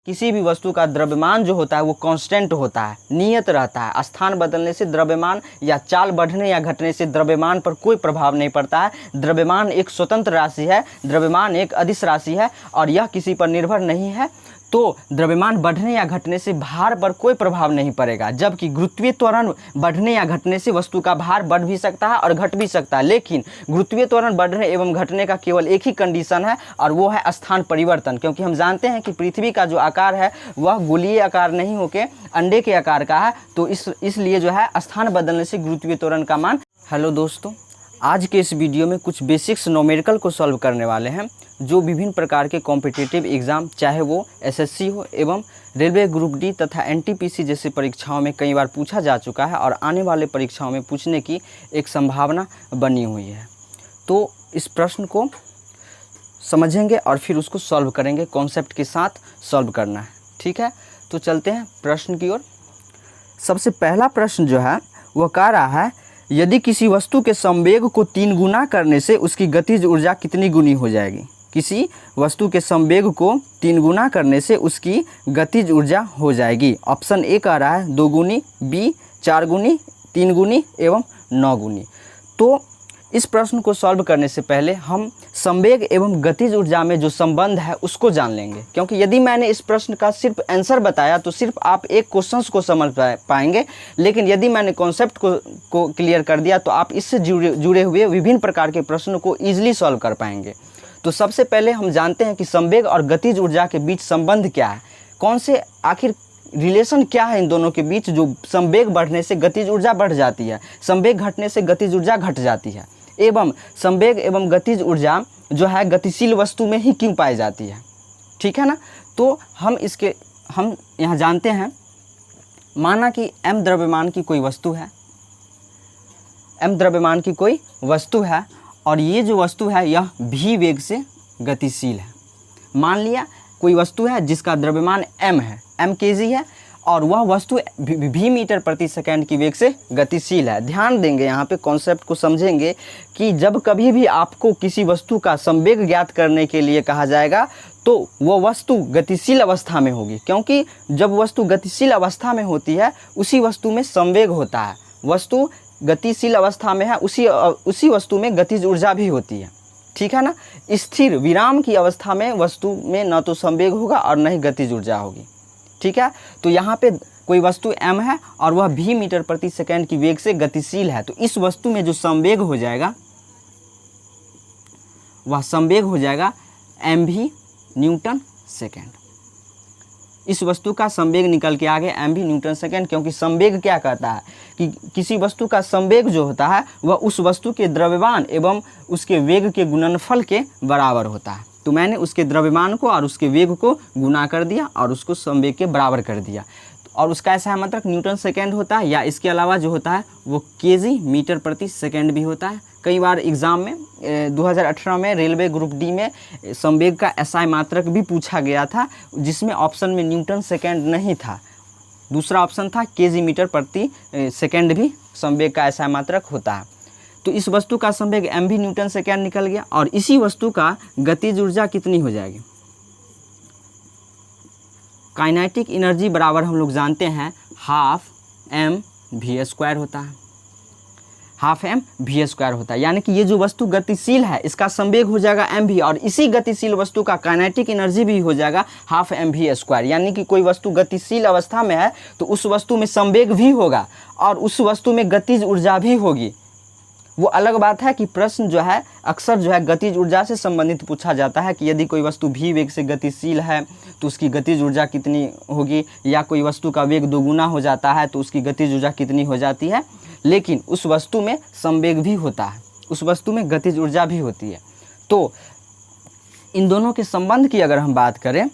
किसी भी वस्तु का द्रव्यमान जो होता है वो कांस्टेंट होता है, नियत रहता है। स्थान बदलने से द्रव्यमान या चाल बढ़ने या घटने से द्रव्यमान पर कोई प्रभाव नहीं पड़ता है। द्रव्यमान एक स्वतंत्र राशि है, द्रव्यमान एक अदिश राशि है और यह किसी पर निर्भर नहीं है। तो द्रव्यमान बढ़ने या घटने से भार पर कोई प्रभाव नहीं पड़ेगा, जबकि गुरुत्वीय त्वरण बढ़ने या घटने से वस्तु का भार बढ़ भी सकता है और घट भी सकता है। लेकिन गुरुत्वीय त्वरण बढ़ने एवं घटने का केवल एक ही कंडीशन है और वो है स्थान परिवर्तन, क्योंकि हम जानते हैं कि पृथ्वी का जो आकार है वह गोलीय आकार नहीं होकर अंडे के आकार का है। तो इसलिए जो है स्थान बदलने से गुरुत्वीय त्वरण का मान। हेलो दोस्तों, आज के इस वीडियो में कुछ बेसिक्स न्यूमेरिकल को सॉल्व करने वाले हैं जो विभिन्न प्रकार के कॉम्पिटिटिव एग्ज़ाम, चाहे वो एसएससी हो एवं रेलवे ग्रुप डी तथा एनटीपीसी जैसे परीक्षाओं में कई बार पूछा जा चुका है और आने वाले परीक्षाओं में पूछने की एक संभावना बनी हुई है। तो इस प्रश्न को समझेंगे और फिर उसको सॉल्व करेंगे, कॉन्सेप्ट के साथ सॉल्व करना है। ठीक है, तो चलते हैं प्रश्न की ओर। सबसे पहला प्रश्न जो है वह कह रहा है, यदि किसी वस्तु के संवेग को 3 गुना करने से उसकी गतिज ऊर्जा कितनी गुनी हो जाएगी। किसी वस्तु के संवेग को 3 गुना करने से उसकी गतिज ऊर्जा हो जाएगी। ऑप्शन ए कह रहा है 2 गुनी, बी 4 गुनी, 3 गुनी एवं 9 गुनी। तो इस प्रश्न को सॉल्व करने से पहले हम संवेग एवं गतिज ऊर्जा में जो संबंध है उसको जान लेंगे, क्योंकि यदि मैंने इस प्रश्न का सिर्फ आंसर बताया तो सिर्फ आप एक क्वेश्चंस को समझ पाएंगे, लेकिन यदि मैंने कॉन्सेप्ट को क्लियर कर दिया तो आप इससे जुड़े हुए विभिन्न प्रकार के प्रश्नों को ईजिली सॉल्व कर पाएंगे। तो सबसे पहले हम जानते हैं कि संवेग और गतिज ऊर्जा के बीच संबंध क्या है, कौन से आखिर रिलेशन क्या है इन दोनों के बीच। जो संवेग बढ़ने से गतिज ऊर्जा बढ़ जाती है, संवेग घटने से गतिज ऊर्जा घट जाती है, एवं संवेग एवं गतिज ऊर्जा जो है गतिशील वस्तु में ही क्यों पाई जाती है। ठीक है ना। तो हम यहाँ जानते हैं, माना कि m द्रव्यमान की कोई वस्तु है, m द्रव्यमान की कोई वस्तु है और ये जो वस्तु है यह v वेग से गतिशील है। मान लिया कोई वस्तु है जिसका द्रव्यमान m है, m kg है और वह वस्तु v मीटर प्रति सेकंड की वेग से गतिशील है। ध्यान देंगे यहाँ पे, कॉन्सेप्ट को समझेंगे कि जब कभी भी आपको किसी वस्तु का संवेग ज्ञात करने के लिए कहा जाएगा तो वह वस्तु गतिशील अवस्था में होगी, क्योंकि जब वस्तु गतिशील अवस्था में होती है उसी वस्तु में संवेग होता है। वस्तु गतिशील अवस्था में है, उसी वस्तु में गतिज ऊर्जा भी होती है। ठीक है ना। स्थिर विराम की अवस्था में वस्तु में न तो संवेग होगा और न ही गतिज ऊर्जा होगी। ठीक है। तो यहाँ पे कोई वस्तु m है और वह v मीटर प्रति सेकंड की वेग से गतिशील है। तो इस वस्तु में जो संवेग हो जाएगा वह संवेग हो जाएगा mv न्यूटन सेकंड। इस वस्तु का संवेग निकल के आ गया mv न्यूटन सेकंड, क्योंकि संवेग क्या कहता है कि किसी वस्तु का संवेग जो होता है वह उस वस्तु के द्रव्यमान एवं उसके वेग के गुणनफल के बराबर होता है। तो मैंने उसके द्रव्यमान को और उसके वेग को गुना कर दिया और उसको संवेग के बराबर कर दिया, और उसका ऐसा है मतलब न्यूटन सेकंड होता है, या इसके अलावा जो होता है वो केजी मीटर प्रति सेकंड भी होता है। कई बार एग्ज़ाम में 2018 में रेलवे ग्रुप डी में संवेग का एसआई मात्रक भी पूछा गया था, जिसमें ऑप्शन में न्यूटन सेकंड नहीं था, दूसरा ऑप्शन था केजी मीटर प्रति सेकंड भी संवेग का एसआई मात्रक होता है। तो इस वस्तु का संवेग mv न्यूटन सेकंड निकल गया और इसी वस्तु का गतिज ऊर्जा कितनी हो जाएगी। काइनेटिक एनर्जी बराबर हम लोग जानते हैं हाफ mv² होता है, हाफ mv² होता है। यानी कि ये जो वस्तु गतिशील है इसका संवेग हो जाएगा mv और इसी गतिशील वस्तु का काइनेटिक एनर्जी भी हो जाएगा हाफ mv²। यानी कि कोई वस्तु गतिशील अवस्था में है तो उस वस्तु में संवेग भी होगा और उस वस्तु में गतिज ऊर्जा भी होगी। वो अलग बात है कि प्रश्न जो है अक्सर जो है गतिज ऊर्जा से संबंधित पूछा जाता है कि यदि कोई वस्तु v वेग से गतिशील है तो उसकी गतिज ऊर्जा कितनी होगी, या कोई वस्तु का वेग 2 गुना हो जाता है तो उसकी गतिज ऊर्जा कितनी हो जाती है। लेकिन उस वस्तु में संवेग भी होता है, उस वस्तु में गतिज ऊर्जा भी होती है। तो इन दोनों के संबंध की अगर हम बात करें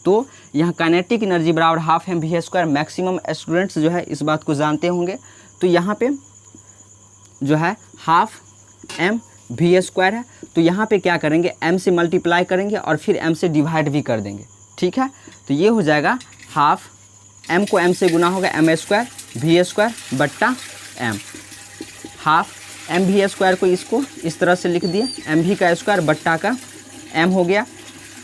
तो यहाँ काइनेटिक एनर्जी बराबर हाफ mv²। मैक्सिमम स्टूडेंट्स जो है इस बात को जानते होंगे। तो यहाँ पे जो है हाफ mv² है, तो यहाँ पे क्या करेंगे m से मल्टीप्लाई करेंगे और फिर m से डिवाइड भी कर देंगे। ठीक है। तो ये हो जाएगा हाफ m को m से गुना होगा m² v² बट्टा m। हाफ mv² को इसको इस तरह से लिख दिया, mv² बट्टा का m हो गया।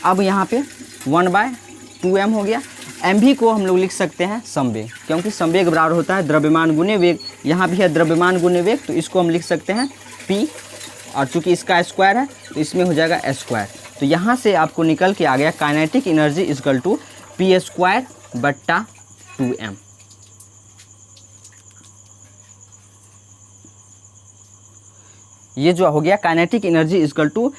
अब यहाँ पे 1/2 2m हो गया। mv को हम लोग लिख सकते हैं संवेग, क्योंकि संवेग बराबर होता है द्रव्यमान गुने वेग। यहाँ भी है द्रव्यमान गुने वेग, तो इसको हम लिख सकते हैं p, और चूंकि इसका स्क्वायर है तो इसमें हो जाएगा स्क्वायर। तो यहाँ से आपको निकल के आ गया kinetic energy equal to p square बट्टा 2m। ये जो हो गया kinetic energy equal to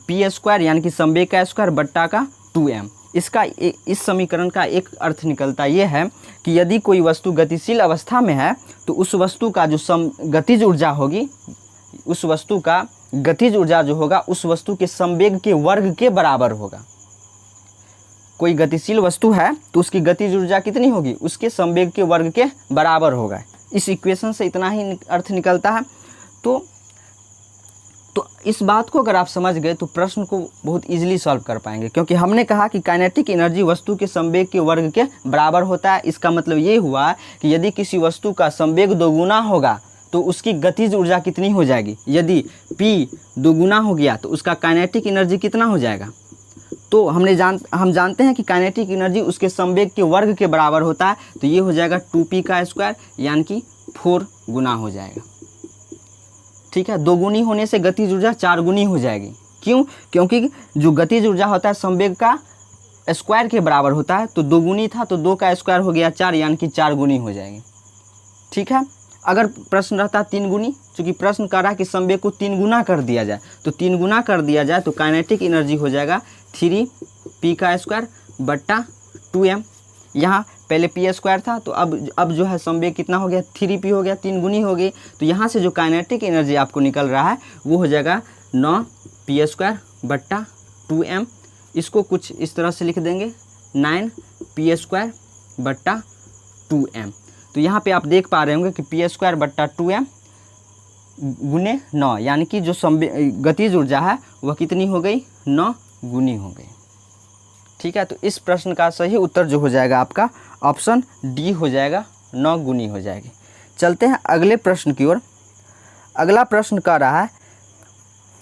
p square यानी कि संवेग का स्क्वायर बट्टा का 2m। इसका इस समीकरण का एक अर्थ निकलता ये है कि यदि कोई वस्तु गतिशील अवस्था में है तो उस वस्तु का जो गतिज ऊर्जा होगी, उस वस्तु का गतिज ऊर्जा जो होगा उस वस्तु के संवेग के वर्ग के बराबर होगा। कोई गतिशील वस्तु है तो उसकी गतिज ऊर्जा कितनी होगी, उसके संवेग के वर्ग के बराबर होगा। इस इक्वेशन से इतना ही अर्थ निकलता है। तो इस बात को अगर आप समझ गए तो प्रश्न को बहुत इजीली सॉल्व कर पाएंगे, क्योंकि हमने कहा कि काइनेटिक एनर्जी वस्तु के संवेग के वर्ग के बराबर होता है। इसका मतलब ये हुआ कि यदि किसी वस्तु का संवेग दोगुना होगा तो उसकी गतिज ऊर्जा कितनी हो जाएगी। यदि p दोगुना हो गया तो उसका काइनेटिक एनर्जी कितना हो जाएगा। तो हम जानते हैं कि काइनेटिक एनर्जी उसके संवेग के वर्ग के बराबर होता है, तो ये हो जाएगा 2p का स्क्वायर यानी कि 4 गुना हो जाएगा। ठीक है, दोगुनी होने से गतिज ऊर्जा 4 गुनी हो जाएगी। क्यों? क्योंकि जो गतिज ऊर्जा होता है संवेग का स्क्वायर के बराबर होता है, तो दोगुनी था तो 2 का स्क्वायर हो गया 4 यानी कि 4 गुनी हो जाएगी। ठीक है, अगर प्रश्न रहता 3 गुनी, चूँकि प्रश्न कर रहा है कि संवेग को 3 गुना कर दिया जाए, तो 3 गुना कर दिया जाए तो काइनेटिक एनर्जी हो जाएगा 3p का स्क्वायर बट्टा 2m। यहाँ पहले p स्क्वायर था तो अब जो है संवेग कितना हो गया 3p हो गया, 3 गुनी हो गई। तो यहाँ से जो काइनेटिक एनर्जी आपको निकल रहा है वो हो जाएगा 9p स्क्वायर बट्टा 2m। इसको कुछ इस तरह से लिख देंगे 9p स्क्वायर बट्टा 2m। तो यहाँ पे आप देख पा रहे होंगे कि p स्क्वायर बट्टा 2m गुने 9 यानी कि जो गतिज ऊर्जा है वह कितनी हो गई 9 गुनी हो गई। ठीक है, तो इस प्रश्न का सही उत्तर जो हो जाएगा आपका ऑप्शन डी हो जाएगा, 9 गुनी हो जाएगी। चलते हैं अगले प्रश्न की ओर। अगला प्रश्न कह रहा है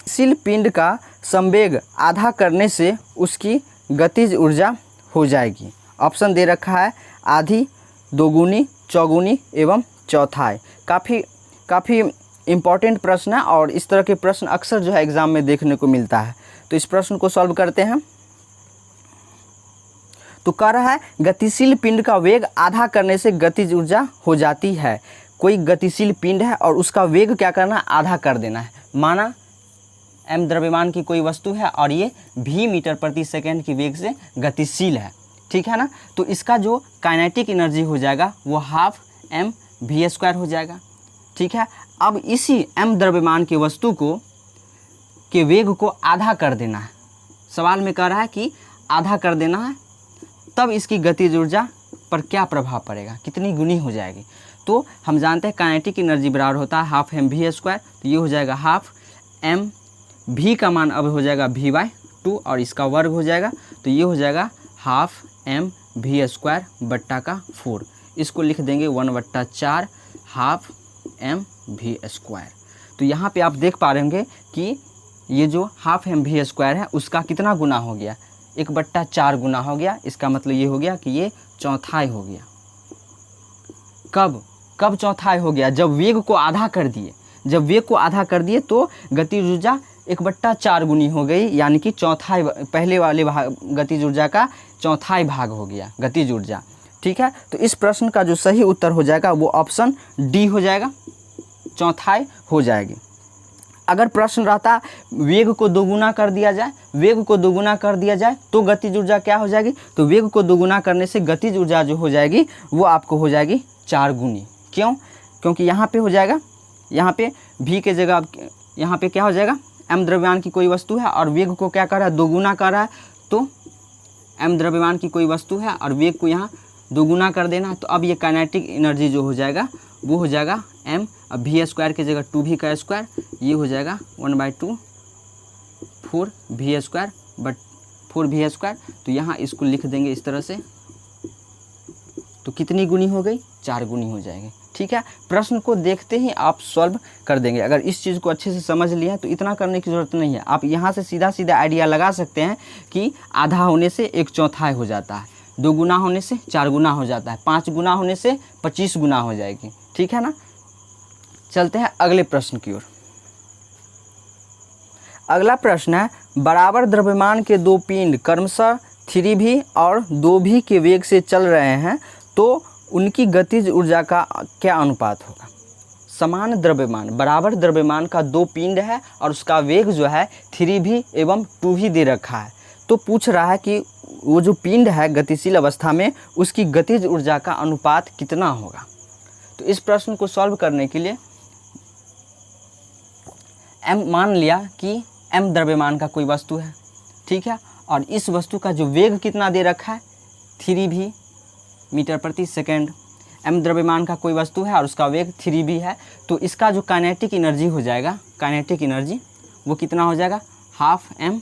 गतिशील पिंड का संवेग आधा करने से उसकी गतिज ऊर्जा हो जाएगी। ऑप्शन दे रखा है आधी, दोगुनी, चौगुनी एवं चौथाई। काफ़ी इम्पॉर्टेंट प्रश्न है और इस तरह के प्रश्न अक्सर जो है एग्ज़ाम में देखने को मिलता है। तो इस प्रश्न को सॉल्व करते हैं। तो कह रहा है गतिशील पिंड का वेग आधा करने से गतिज ऊर्जा हो जाती है। कोई गतिशील पिंड है और उसका वेग क्या करना है, आधा कर देना है। माना m द्रव्यमान की कोई वस्तु है और ये v मीटर प्रति सेकंड की वेग से गतिशील है। ठीक है ना, तो इसका जो काइनेटिक एनर्जी हो जाएगा वो हाफ mv स्क्वायर हो जाएगा। ठीक है, अब इसी m द्रव्यमान की वस्तु के वेग को आधा कर देना है। सवाल में कह रहा है कि आधा कर देना है, तब इसकी गतिज ऊर्जा पर क्या प्रभाव पड़ेगा, कितनी गुनी हो जाएगी। तो हम जानते हैं काइनेटिक एनर्जी बराबर होता है हाफ mv स्क्वायर, तो ये हो जाएगा हाफ mv का मान अब हो जाएगा v/2 और इसका वर्ग हो जाएगा, तो ये हो जाएगा हाफ mv स्क्वायर बट्टा का 4। इसको लिख देंगे 1/4 हाफ mv स्क्वायर। तो यहाँ पे आप देख पा रहे होंगे कि ये जो हाफ mv स्क्वायर है उसका कितना गुना हो गया, 1/4 गुना हो गया। इसका मतलब ये हो गया कि ये चौथाई हो गया। कब चौथाई हो गया, जब वेग को आधा कर दिए। जब वेग को आधा कर दिए तो गतिज ऊर्जा 1/4 गुनी हो गई, यानी कि चौथाई, पहले वाले गतिज ऊर्जा का चौथाई भाग हो गया गतिज ऊर्जा। ठीक है, तो इस प्रश्न का जो सही उत्तर हो जाएगा वो ऑप्शन डी हो जाएगा, चौथाई हो जाएगी। अगर प्रश्न रहता वेग को दोगुना कर दिया जाए, वेग को दोगुना कर दिया जाए तो गतिज ऊर्जा क्या हो जाएगी, तो वेग को दोगुना करने से गतिज ऊर्जा जो हो जाएगी वो आपको हो जाएगी 4 गुनी। क्यों? क्योंकि यहाँ पे हो जाएगा, यहाँ पे v के जगह यहाँ पे क्या हो जाएगा, m द्रव्यमान की कोई वस्तु है और वेग को क्या कर रहा है, दोगुना कर रहा है। तो m द्रव्यमान की कोई वस्तु है और वेग को यहाँ दोगुना कर देना, तो अब ये काइनेटिक एनर्जी जो हो जाएगा वो हो जाएगा m, अब v स्क्वायर की जगह 2v का स्क्वायर, ये हो जाएगा 1/2 4v square but 4v square. तो यहाँ इसको लिख देंगे इस तरह से, तो कितनी गुनी हो गई, 4 गुनी हो जाएगी। ठीक है, प्रश्न को देखते ही आप सॉल्व कर देंगे। अगर इस चीज़ को अच्छे से समझ लिया तो इतना करने की ज़रूरत नहीं है। आप यहाँ से सीधा आइडिया लगा सकते हैं कि आधा होने से 1/4 हो जाता है। 2 गुना होने से 4 गुना हो जाता है, 5 गुना होने से 25 गुना हो जाएगी। ठीक है ना। चलते हैं अगले प्रश्न की ओर। अगला प्रश्न है, बराबर द्रव्यमान के 2 पिंड क्रमशः 3v और 2v के वेग से चल रहे हैं तो उनकी गतिज ऊर्जा का क्या अनुपात होगा। समान द्रव्यमान, बराबर द्रव्यमान का 2 पिंड है और उसका वेग जो है 3v एवं 2v दे रखा है। तो पूछ रहा है कि वो जो पिंड है गतिशील अवस्था में उसकी गतिज ऊर्जा का अनुपात कितना होगा। तो इस प्रश्न को सॉल्व करने के लिए m मान लिया कि m द्रव्यमान का कोई वस्तु है, ठीक है, और इस वस्तु का जो वेग कितना दे रखा है 3v मीटर प्रति सेकेंड। m द्रव्यमान का कोई वस्तु है और उसका वेग 3v है, तो इसका जो काइनेटिक एनर्जी हो जाएगा, काइनेटिक एनर्जी वो कितना हो जाएगा, हाफ m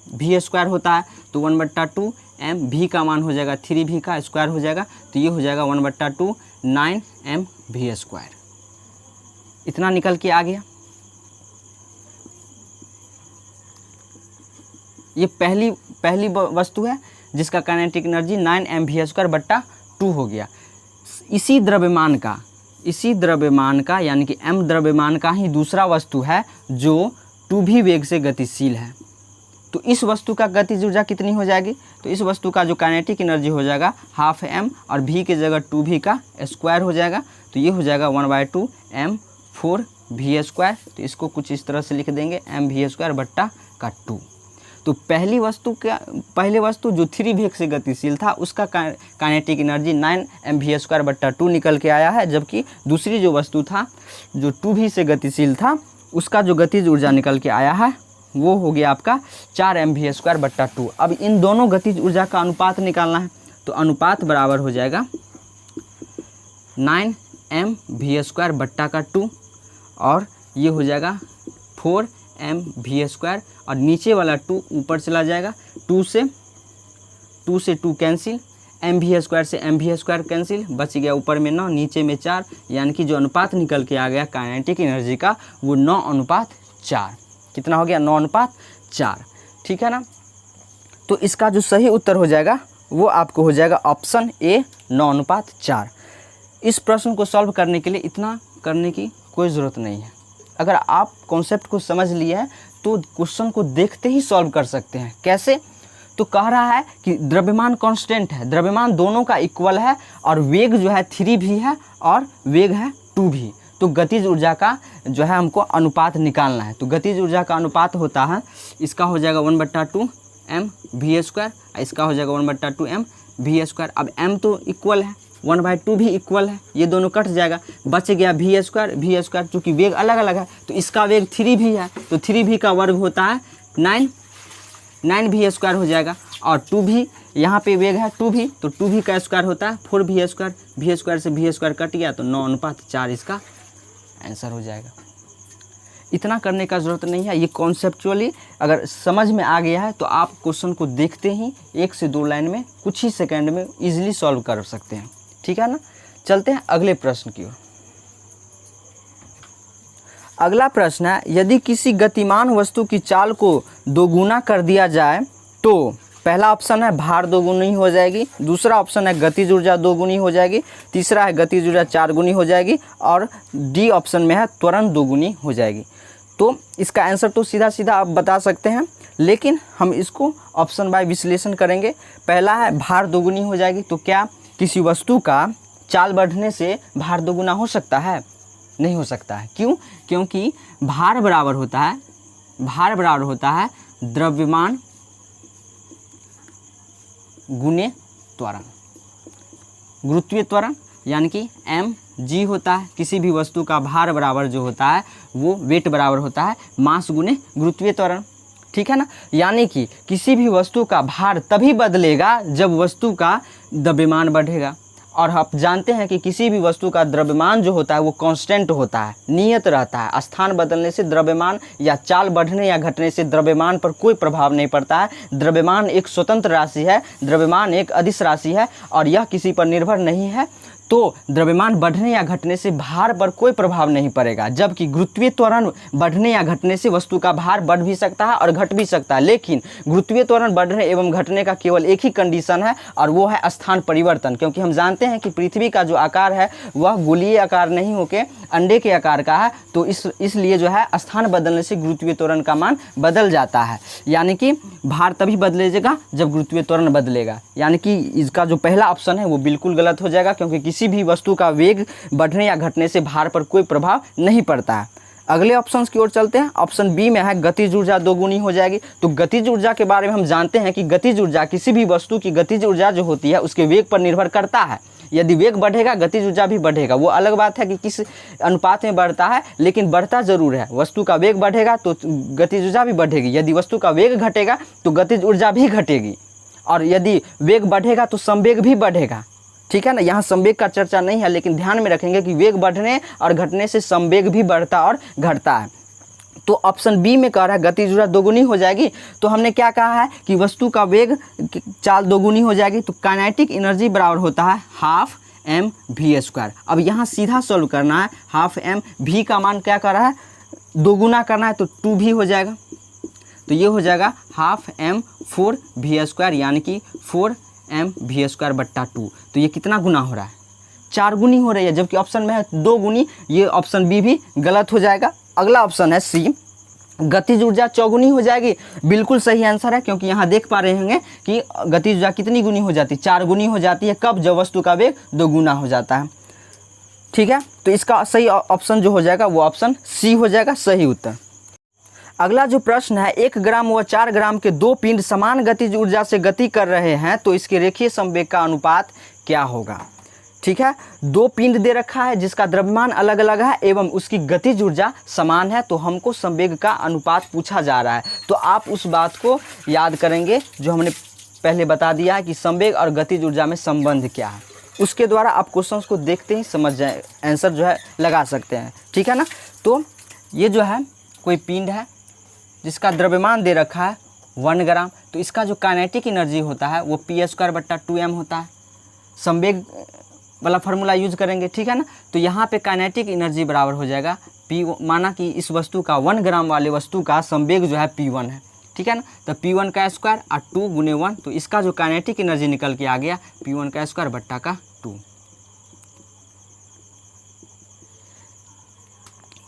v स्क्वायर होता है, तो 1/2 m v का मान हो जाएगा 3v का स्क्वायर हो जाएगा, तो ये हो जाएगा 1/2 9m v स्क्वायर। इतना निकल के आ गया। ये पहली वस्तु है जिसका kinetic energy 9m v square बट्टा 2 हो गया। इसी द्रव्यमान का यानी कि m द्रव्यमान का ही दूसरा वस्तु है जो 2v वेग से गतिशील है। तो इस वस्तु का गतिज ऊर्जा कितनी हो जाएगी, तो इस वस्तु का जो काइनेटिक एनर्जी हो जाएगा हाफ m और v की जगह 2v का स्क्वायर हो जाएगा, तो ये हो जाएगा 1/2 m 4v स्क्वायर। तो इसको कुछ इस तरह से लिख देंगे m v स्क्वायर बट्टा का 2। तो पहले वस्तु जो 3 वेग से गतिशील था उसका kinetic energy 9m v square बट्टा 2 निकल के आया है, जबकि दूसरी जो वस्तु था जो 2v से गतिशील था उसका जो गतिज ऊर्जा निकल के आया है वो हो गया आपका 4m v स्क्वायर बट्टा 2। अब इन दोनों गतिज ऊर्जा का अनुपात निकालना है, तो अनुपात बराबर हो जाएगा 9m v स्क्वायर बट्टा का 2 और ये हो जाएगा 4m v स्क्वायर और नीचे वाला 2 ऊपर चला जाएगा, 2 से 2 कैंसिल, m v स्क्वायर से m v स्क्वायर कैंसिल, बच गया ऊपर में 9 नीचे में 4, यानी कि जो अनुपात निकल के आ गया काइनेटिक एनर्जी का वो 9:4। कितना हो गया, 9:4। ठीक है ना। तो इसका जो सही उत्तर हो जाएगा वो आपको हो जाएगा ऑप्शन ए 9:4। इस प्रश्न को सॉल्व करने के लिए इतना करने की कोई ज़रूरत नहीं है। अगर आप कॉन्सेप्ट को समझ लिए हैं तो क्वेश्चन को देखते ही सॉल्व कर सकते हैं। कैसे, तो कह रहा है कि द्रव्यमान कांस्टेंट है, द्रव्यमान दोनों का इक्वल है और वेग जो है 3v है और वेग है 2v। तो गतिज ऊर्जा का जो है हमको अनुपात निकालना है। तो गतिज ऊर्जा का अनुपात होता है, इसका हो जाएगा 1/2 m v स्क्वायर, इसका हो जाएगा 1/2 m v स्क्वायर। अब m तो इक्वल है, 1/2 भी इक्वल है, ये दोनों कट जाएगा, बच गया v स्क्वायर। चूँकि वेग अलग अलग है तो इसका वेग 3v है, तो 3v का वर्ग होता है 9v स्क्वायर हो जाएगा, और 2v यहाँ पे वेग है 2v, तो 2v का स्क्वायर होता है 4v स्क्वायर, v स्क्वायर से v स्क्वायर कट गया, तो 9:4 इसका आंसर हो जाएगा। इतना करने का ज़रूरत नहीं है, ये कॉन्सेप्चुअली अगर समझ में आ गया है तो आप क्वेश्चन को देखते ही 1 से 2 लाइन में कुछ ही सेकंड में इजीली सॉल्व कर सकते हैं। ठीक है ना। चलते हैं अगले प्रश्न की ओर। अगला प्रश्न है, यदि किसी गतिमान वस्तु की चाल को 2 गुना कर दिया जाए तो पहला ऑप्शन है भार 2 गुनी हो जाएगी, दूसरा ऑप्शन है गतिज ऊर्जा 2 गुनी हो जाएगी, तीसरा है गतिज ऊर्जा 4 गुनी हो जाएगी और डी ऑप्शन में है त्वरण 2 गुनी हो जाएगी। तो इसका आंसर तो सीधा सीधा आप बता सकते हैं, लेकिन हम इसको ऑप्शन बाय विश्लेषण करेंगे। पहला है भार 2 गुनी हो जाएगी, तो क्या किसी वस्तु का चाल बढ़ने से भार 2 गुना हो सकता है? नहीं हो सकता है। क्यों? क्योंकि भार बराबर होता है द्रव्यमान गुणे त्वरण, गुरुत्वीय त्वरण, यानी कि mg होता है। किसी भी वस्तु का भार बराबर जो होता है वो वेट बराबर होता है मास गुणे गुरुत्वीय त्वरण। ठीक है ना। यानी कि किसी भी वस्तु का भार तभी बदलेगा जब वस्तु का द्रव्यमान बढ़ेगा। और आप जानते हैं कि किसी भी वस्तु का द्रव्यमान जो होता है वो कांस्टेंट होता है, नियत रहता है। स्थान बदलने से द्रव्यमान या चाल बढ़ने या घटने से द्रव्यमान पर कोई प्रभाव नहीं पड़ता है। द्रव्यमान एक स्वतंत्र राशि है, द्रव्यमान एक अदिश राशि है और यह किसी पर निर्भर नहीं है। तो द्रव्यमान बढ़ने या घटने से भार पर कोई प्रभाव नहीं पड़ेगा, जबकि गुरुत्वीय त्वरण बढ़ने या घटने से वस्तु का भार बढ़ भी सकता है और घट भी सकता है। लेकिन गुरुत्वीय त्वरण बढ़ने एवं घटने का केवल एक ही कंडीशन है और वो है स्थान परिवर्तन, क्योंकि हम जानते हैं कि पृथ्वी का जो आकार है वह गोलीय आकार नहीं होके अंडे के आकार का है। तो इसलिए जो है स्थान बदलने से गुरुत्वीय त्वरण का मान बदल जाता है, यानी कि भार तभी बदलेगा जब गुरुत्वीय त्वरण बदलेगा। यानी कि इसका जो पहला ऑप्शन है वो बिल्कुल गलत हो जाएगा, क्योंकि किसी भी वस्तु का वेग बढ़ने या घटने से भार पर कोई प्रभाव नहीं पड़ता है। अगले ऑप्शंस की ओर चलते हैं। ऑप्शन बी में है गतिज ऊर्जा दोगुनी हो जाएगी। तो गतिज ऊर्जा के बारे में हम जानते हैं कि गतिज ऊर्जा किसी भी वस्तु की गतिज ऊर्जा जो होती है उसके वेग पर निर्भर करता है। यदि वेग बढ़ेगा गतिज ऊर्जा भी बढ़ेगा। वो अलग बात है कि किस अनुपात में बढ़ता है, लेकिन बढ़ता जरूर है। वस्तु का वेग बढ़ेगा तो गतिज ऊर्जा भी बढ़ेगी, यदि वस्तु का वेग घटेगा तो गतिज ऊर्जा भी घटेगी, और यदि वेग बढ़ेगा तो संवेग भी बढ़ेगा। ठीक है ना, यहाँ संवेग का चर्चा नहीं है, लेकिन ध्यान में रखेंगे कि वेग बढ़ने और घटने से संवेग भी बढ़ता और घटता है। तो ऑप्शन बी में कह रहा है गतिज ऊर्जा दोगुनी हो जाएगी। तो हमने क्या कहा है कि वस्तु का वेग चाल दोगुनी हो जाएगी, तो काइनेटिक एनर्जी बराबर होता है हाफ एम वी स्क्वायर। अब यहाँ सीधा सॉल्व करना है। हाफ एम वी का मान क्या कर रहा है, दोगुना करना है, तो 2v हो जाएगा। तो ये हो जाएगा हाफ एम 4v स्क्वायर, यानी कि 4mv स्क्वायर बट्टा 2। तो ये कितना गुना हो रहा है, 4 गुनी हो रही है, जबकि ऑप्शन में है 2 गुनी। ये ऑप्शन बी भी गलत हो जाएगा। अगला ऑप्शन है सी, गतिज ऊर्जा चौगुनी हो जाएगी। बिल्कुल सही आंसर है, क्योंकि यहाँ देख पा रहे होंगे कि गतिज ऊर्जा कितनी गुनी हो जाती है, 4 गुनी हो जाती है। कब, जब वस्तु का वेग 2 गुना हो जाता है। ठीक है, तो इसका सही ऑप्शन जो हो जाएगा वो ऑप्शन सी हो जाएगा, सही उत्तर। अगला जो प्रश्न है, 1 ग्राम व 4 ग्राम के 2 पिंड समान गतिज ऊर्जा से गति कर रहे हैं, तो इसके रेखीय संवेग का अनुपात क्या होगा। ठीक है, 2 पिंड दे रखा है जिसका द्रव्यमान अलग अलग है एवं उसकी गतिज ऊर्जा समान है, तो हमको संवेग का अनुपात पूछा जा रहा है। तो आप उस बात को याद करेंगे जो हमने पहले बता दिया है कि संवेग और गतिज ऊर्जा में संबंध क्या है। उसके द्वारा आप क्वेश्चंस को देखते ही समझ जाए, आंसर जो है लगा सकते हैं। ठीक है ना, तो ये जो है कोई पिंड है जिसका द्रव्यमान दे रखा है 1 ग्राम, तो इसका जो काइनेटिक एनर्जी होता है वो p स्क्वायर बट्टा 2m होता है। संवेग वाला फार्मूला यूज करेंगे। ठीक है ना, तो यहाँ पे काइनेटिक एनर्जी बराबर हो जाएगा p, माना कि इस वस्तु का 1 ग्राम वाले वस्तु का संवेग जो है p1 है। ठीक है ना, तो p1 का स्क्वायर और 2 गुने 1, तो इसका जो काइनेटिक एनर्जी निकल के आ गया p1 का स्क्वायर बट्टा का 2।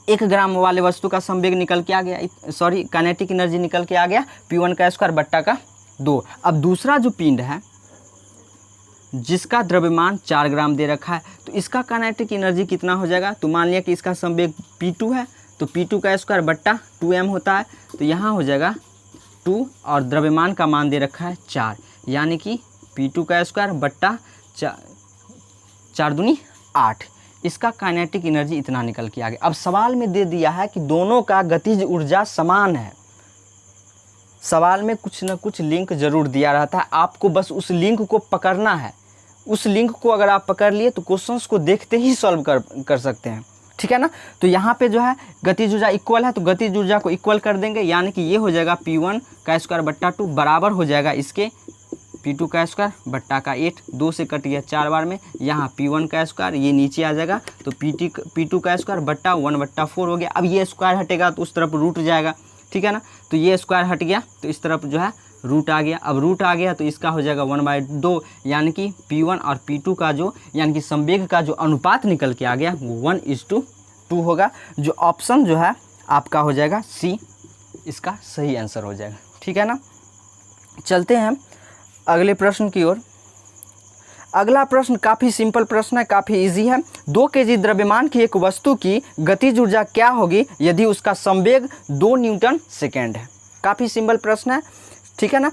1 ग्राम वाले वस्तु का संवेग निकल के आ गया, सॉरी काइनेटिक एनर्जी निकल के आ गया p1 का स्क्वायर बट्टा का 2। अब दूसरा जो पिंड है जिसका द्रव्यमान 4 ग्राम दे रखा है, तो इसका काइनेटिक एनर्जी कितना हो जाएगा। तो मान लिया कि इसका संवेग p2 है, तो p2 का स्क्वायर बट्टा 2m होता है। तो यहाँ हो जाएगा 2 और द्रव्यमान का मान दे रखा है 4, यानी कि p2 का स्क्वायर बट्टा 4 दूनी 8। इसका काइनेटिक एनर्जी इतना निकल के आ गया। अब सवाल में दे दिया है कि दोनों का गतिज ऊर्जा समान है। सवाल में कुछ न कुछ लिंक जरूर दिया रहता है, आपको बस उस लिंक को पकड़ना है। उस लिंक को अगर आप पकड़ लिए तो क्वेश्चंस को देखते ही सॉल्व कर सकते हैं। ठीक है ना, तो यहाँ पे जो है गतिज ऊर्जा इक्वल है, तो गतिज ऊर्जा को इक्वल कर देंगे, यानी कि ये हो जाएगा p1 का स्क्वायर बट्टा 2 बराबर हो जाएगा इसके p2 का स्क्वायर बट्टा का 8। 2 से कट गया 4 बार में, यहाँ p1 का स्क्वायर ये नीचे आ जाएगा, तो p2 का स्क्वायर बट्टा 1 बट्टा 4 हो गया। अब ये स्क्वायर हटेगा तो उस तरफ रूट जाएगा। ठीक है ना, तो ये स्क्वायर हट गया तो इस तरफ जो है रूट आ गया। अब रूट आ गया तो इसका हो जाएगा 1/2, यानी कि p1 और p2 का जो यानी कि संवेग का जो अनुपात निकल के आ गया वो 1:2 होगा। जो ऑप्शन जो है आपका हो जाएगा सी, इसका सही आंसर हो जाएगा। ठीक है ना, चलते हैं अगले प्रश्न की ओर। अगला प्रश्न काफ़ी सिंपल प्रश्न है, काफ़ी इजी है। 2 kg द्रव्यमान की एक वस्तु की गतिज ऊर्जा क्या होगी यदि उसका संवेग 2 न्यूटन सेकेंड है। काफ़ी सिंपल प्रश्न है। ठीक ठीक है ना।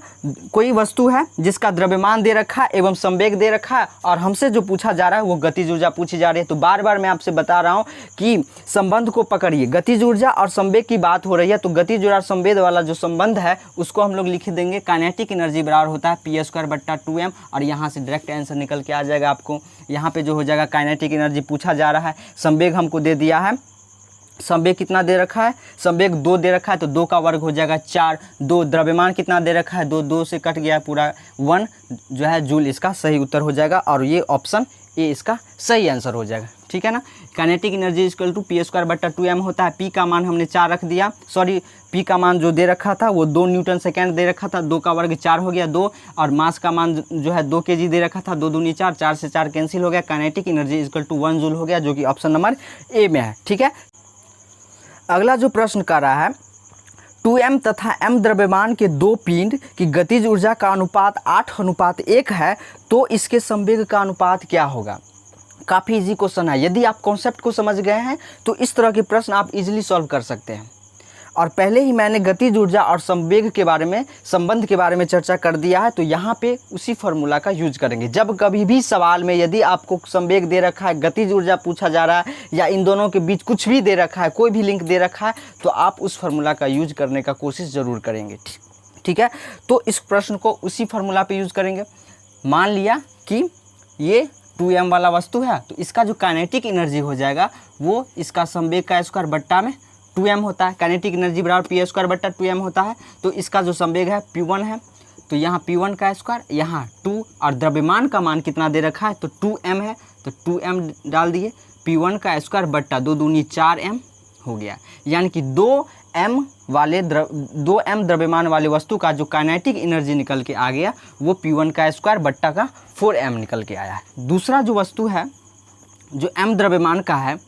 कोई वस्तु है जिसका द्रव्यमान दे रखा है एवं संवेग दे रखा है और हमसे जो पूछा जा रहा है वो गतिज ऊर्जा पूछी जा रही है। तो बार बार मैं आपसे बता रहा हूँ कि संबंध को पकड़िए, गतिज ऊर्जा और संवेग की बात हो रही है तो गतिज ऊर्जा और संवेग वाला जो संबंध है उसको हम लोग लिख देंगे काइनेटिक एनर्जी बराबर होता है p²/2m और यहाँ से डायरेक्ट आंसर निकल के आ जाएगा आपको। यहाँ पे जो हो जाएगा काइनेटिक एनर्जी पूछा जा रहा है, संवेग हमको दे दिया है, संवेग कितना दे रखा है, संवेग 2 दे रखा है तो 2 का वर्ग हो जाएगा 4, 2 द्रव्यमान कितना दे रखा है 2, 2 से कट गया पूरा 1 जो है जूल, इसका सही उत्तर हो जाएगा और ये ऑप्शन ए इसका सही आंसर हो जाएगा, ठीक है ना। Kinetic energy equal to p²/2m होता है। p का मान हमने 4 रख दिया, सॉरी p का मान जो दे रखा था वो 2 न्यूटन सेकेंड दे रखा था, 2 का वर्ग 4 हो गया 2 और मास का मान जो है 2 kg दे रखा था, 2 दूनी 4, 4 से 4 कैंसिल हो गया, kinetic energy equal to 1 joule हो गया जो कि ऑप्शन नंबर ए में है, ठीक है। अगला जो प्रश्न कर रहा है 2m तथा m द्रव्यमान के दो पिंड की गतिज ऊर्जा का अनुपात 8:1 है तो इसके संवेग का अनुपात क्या होगा। काफ़ी इजी क्वेश्चन है, यदि आप कॉन्सेप्ट को समझ गए हैं तो इस तरह के प्रश्न आप इजीली सॉल्व कर सकते हैं। और पहले ही मैंने गतिज ऊर्जा और संवेग के बारे में, संबंध के बारे में चर्चा कर दिया है तो यहाँ पे उसी फार्मूला का यूज करेंगे। जब कभी भी सवाल में यदि आपको संवेग दे रखा है, गतिज ऊर्जा पूछा जा रहा है या इन दोनों के बीच कुछ भी दे रखा है, कोई भी लिंक दे रखा है तो आप उस फार्मूला का यूज करने का कोशिश ज़रूर करेंगे, ठीक है। तो इस प्रश्न को उसी फार्मूला पर यूज़ करेंगे। मान लिया कि ये 2m वाला वस्तु है तो इसका जो काइनेटिक एनर्जी हो जाएगा वो इसका संवेग का स्क्वायर बट्टा में 2m होता है। काइनेटिक एनर्जी बराबर p²/2m होता है तो इसका जो संवेग है p1 है तो यहाँ p1 का स्क्वायर, यहाँ 2 और द्रव्यमान का मान कितना दे रखा है तो 2m है तो 2m डाल दिए, p1 का स्क्वायर बट्टा 2 दूनी 4m हो गया। यानी कि 2m द्रव्यमान वाले वस्तु का जो काइनेटिक एनर्जी निकल के आ गया वो p1 का स्क्वायर बट्टा का 4m निकल के आया है। दूसरा जो वस्तु है जो m द्रव्यमान का है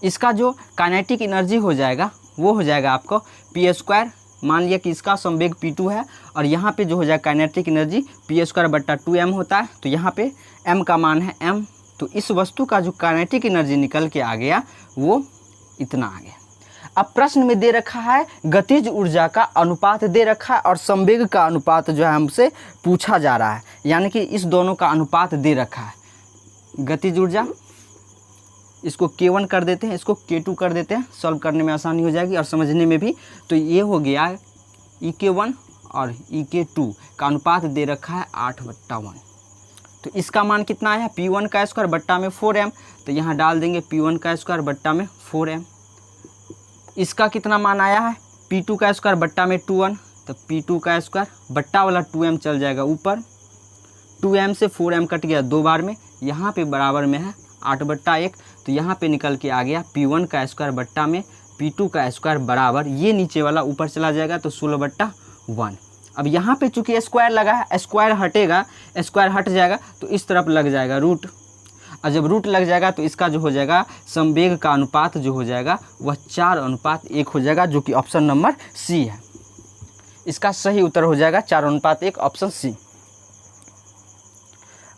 इसका जो काइनेटिक एनर्जी हो जाएगा वो हो जाएगा आपको p², मान लिया कि इसका संवेग p2 है और यहाँ पे जो हो जाएगा काइनेटिक एनर्जी p²/2m होता है तो यहाँ पे m का मान है m, तो इस वस्तु का जो काइनेटिक एनर्जी निकल के आ गया वो इतना आ गया। अब प्रश्न में दे रखा है गतिज ऊर्जा का अनुपात दे रखा है और संवेग का अनुपात जो है हमसे पूछा जा रहा है, यानी कि इस दोनों का अनुपात दे रखा है। गतिज ऊर्जा इसको K1 कर देते हैं, इसको K2 कर देते हैं, सॉल्व करने में आसानी हो जाएगी और समझने में भी। तो ये हो गया EK1 और EK2 का अनुपात दे रखा है 8/1। तो इसका मान कितना आया p1 का स्क्वायर बट्टा में 4m, तो यहाँ डाल देंगे p1 का स्क्वायर बट्टा में 4m। इसका कितना मान आया है p2 का स्क्वायर बट्टा में 2n, तो p2 का स्क्वायर बट्टा वाला 2m चल जाएगा ऊपर, 2m से 4m कट गया 2 बार में, यहाँ पे बराबर में है 8/1, तो यहाँ पे निकल के आ गया p1 का स्क्वायर बट्टा में p2 का स्क्वायर बराबर, ये नीचे वाला ऊपर चला जाएगा तो 16/1। अब यहाँ पे चूंकि स्क्वायर लगा है, स्क्वायर हटेगा, स्क्वायर हट जाएगा तो इस तरफ लग जाएगा रूट, और जब रूट लग जाएगा तो इसका जो हो जाएगा संवेग का अनुपात जो हो जाएगा वह 4:1 हो जाएगा, जो कि ऑप्शन नंबर सी है। इसका सही उत्तर हो जाएगा 4:1 ऑप्शन सी।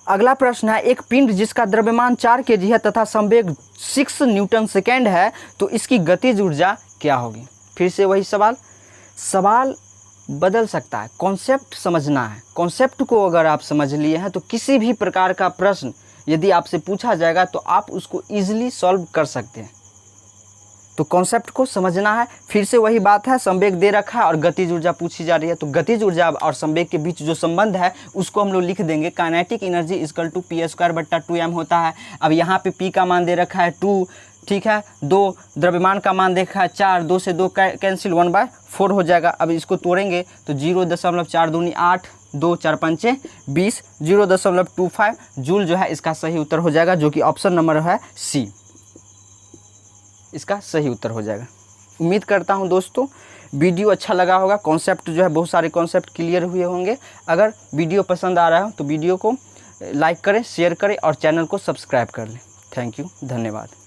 अगला प्रश्न है, एक पिंड जिसका द्रव्यमान 4 kg है तथा संवेग 6 न्यूटन सेकेंड है तो इसकी गतिज ऊर्जा क्या होगी। फिर से वही सवाल बदल सकता है, कॉन्सेप्ट समझना है। कॉन्सेप्ट को अगर आप समझ लिए हैं तो किसी भी प्रकार का प्रश्न यदि आपसे पूछा जाएगा तो आप उसको ईजिली सॉल्व कर सकते हैं। तो कॉन्सेप्ट को समझना है। फिर से वही बात है, संवेग दे रखा है और गतिज ऊर्जा पूछी जा रही है, तो गतिज ऊर्जा और संवेग के बीच जो संबंध है उसको हम लोग लिख देंगे kinetic energy equal to p²/2m होता है। अब यहाँ पे p का मान दे रखा है 2, ठीक है, 2 द्रव्यमान का मान देखा है 4, 2 से 2 कैंसिल 1/4 हो जाएगा। अब इसको तोड़ेंगे तो 0.4 दूनी 8, 2 4 5 20, 0.25 जूल जो है इसका सही उत्तर हो जाएगा, जो कि ऑप्शन नंबर है सी, इसका सही उत्तर हो जाएगा। उम्मीद करता हूं दोस्तों वीडियो अच्छा लगा होगा, कॉन्सेप्ट जो है बहुत सारे कॉन्सेप्ट क्लियर हुए होंगे। अगर वीडियो पसंद आ रहा हो तो वीडियो को लाइक करें, शेयर करें और चैनल को सब्सक्राइब कर लें। थैंक यू, धन्यवाद।